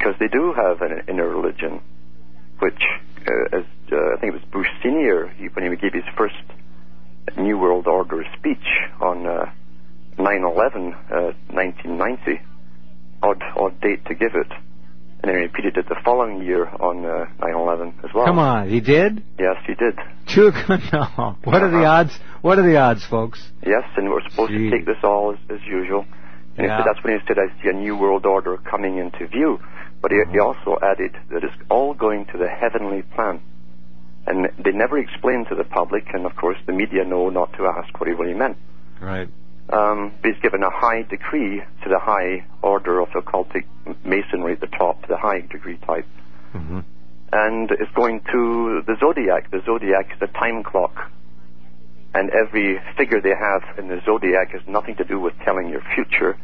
because they do have an inner religion, which, as I think it was Bush Sr., when he gave his first New World Order speech on 9/11, 1990, odd date to give it, and then he repeated it the following year on 9/11 as well. Come on, he did? Yes, he did. No. What are the odds? What are the odds, folks? Yes, and we're supposed to take this all as usual. And he said, that's when he said, I see a New World Order coming into view. But he also added that it's all going to the heavenly plan. And they never explained to the public, and of course the media know not to ask what he really meant. Right. But he's given a high decree to the high order of occultic masonry at the top, the high degree type. Mm-hmm. And it's going to the zodiac. The zodiac is a time clock. And every figure they have in the zodiac has nothing to do with telling your future.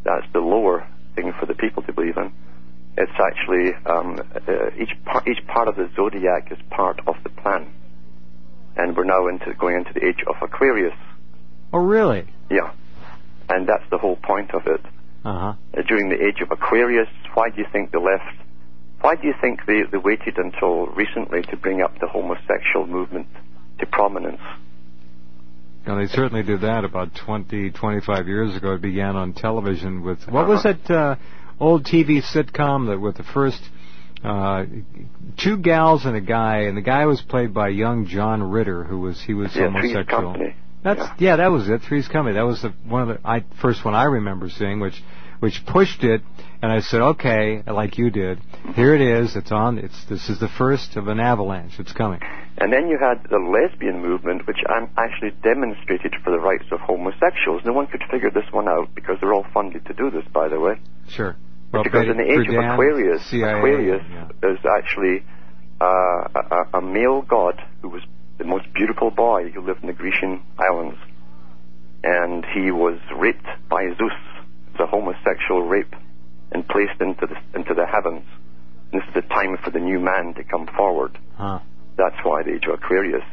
That's the lower thing for the people to believe in. It's actually, each part of the zodiac is part of the plan. And we're now going into the age of Aquarius. Oh, really? Yeah. And that's the whole point of it. Uh-huh. During the age of Aquarius, why do you think they waited until recently to bring up the homosexual movement to prominence? And they certainly did that about 20, 25 years ago. It began on television with, what was that old TV sitcom that with the first two gals and a guy, and the guy was played by young John Ritter, he was homosexual. Three's Company. That was it. Three's Company. That was one of the first one I remember seeing, which pushed it, and I said, okay, like you did, here it is. This is the first of an avalanche. It's coming. And then you had the lesbian movement, which actually demonstrated for the rights of homosexuals. No one could figure this one out because they're all funded to do this, by the way. Sure. Well, because in the age of Aquarius, Aquarius is actually a male god who was the most beautiful boy who lived in the Grecian islands, and he was raped by Zeus. It's a homosexual rape, and placed into the heavens. And this is the time for the new man to come forward. Huh. That's why the age of Aquarius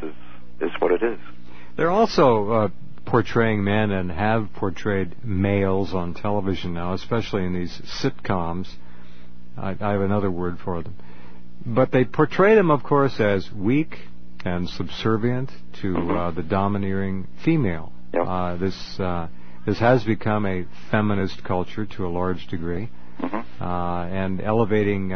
is what it is. They're also portraying men and have portrayed males on television now, especially in these sitcoms. I have another word for them. But they portray them, of course, as weak and subservient to the domineering female. Yep. This has become a feminist culture to a large degree, and elevating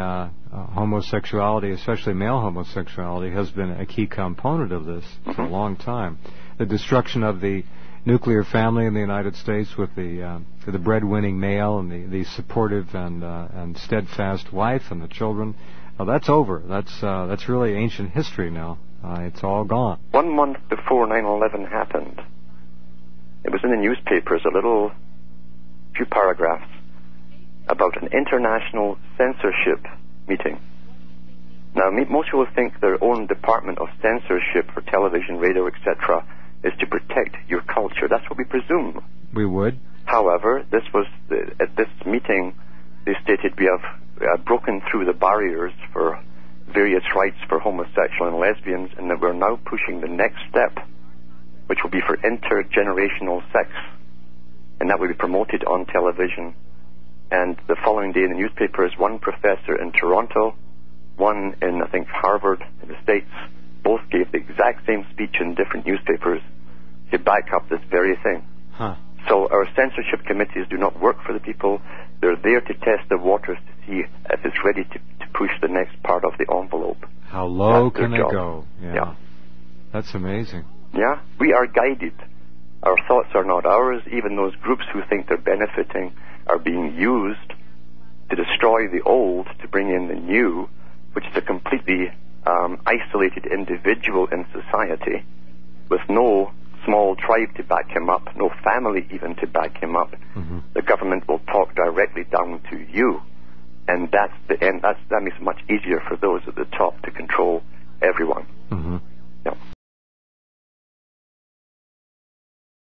homosexuality, especially male homosexuality, has been a key component of this for a long time. The destruction of the nuclear family in the United States with the breadwinning male and the supportive and steadfast wife and the children, that's over. That's really ancient history now. It's all gone. 1 month before 9/11 happened, it was in the newspapers, few paragraphs about an international censorship meeting. Now, most people think their own department of censorship for television, radio, etc., is to protect your culture. That's what we presume. We would. However, at this meeting, they stated we have broken through the barriers for various rights for homosexual and lesbians, and that we're now pushing the next step, which will be for intergenerational sex, and that will be promoted on television. And the following day in the newspapers, one professor in Toronto, one in, I think, Harvard in the States, both gave the exact same speech in different newspapers to back up this very thing. Huh. So our censorship committees do not work for the people. They're there to test the waters to see if it's ready to push the next part of the envelope. How low can they go? Yeah. That's amazing. Yeah, we are guided. Our thoughts are not ours. Even those groups who think they're benefiting are being used to destroy the old to bring in the new, which is a completely isolated individual in society with no small tribe to back him up, no family even to back him up. The government will talk directly down to you, and that's the end. That makes it much easier for those at the top to control everyone.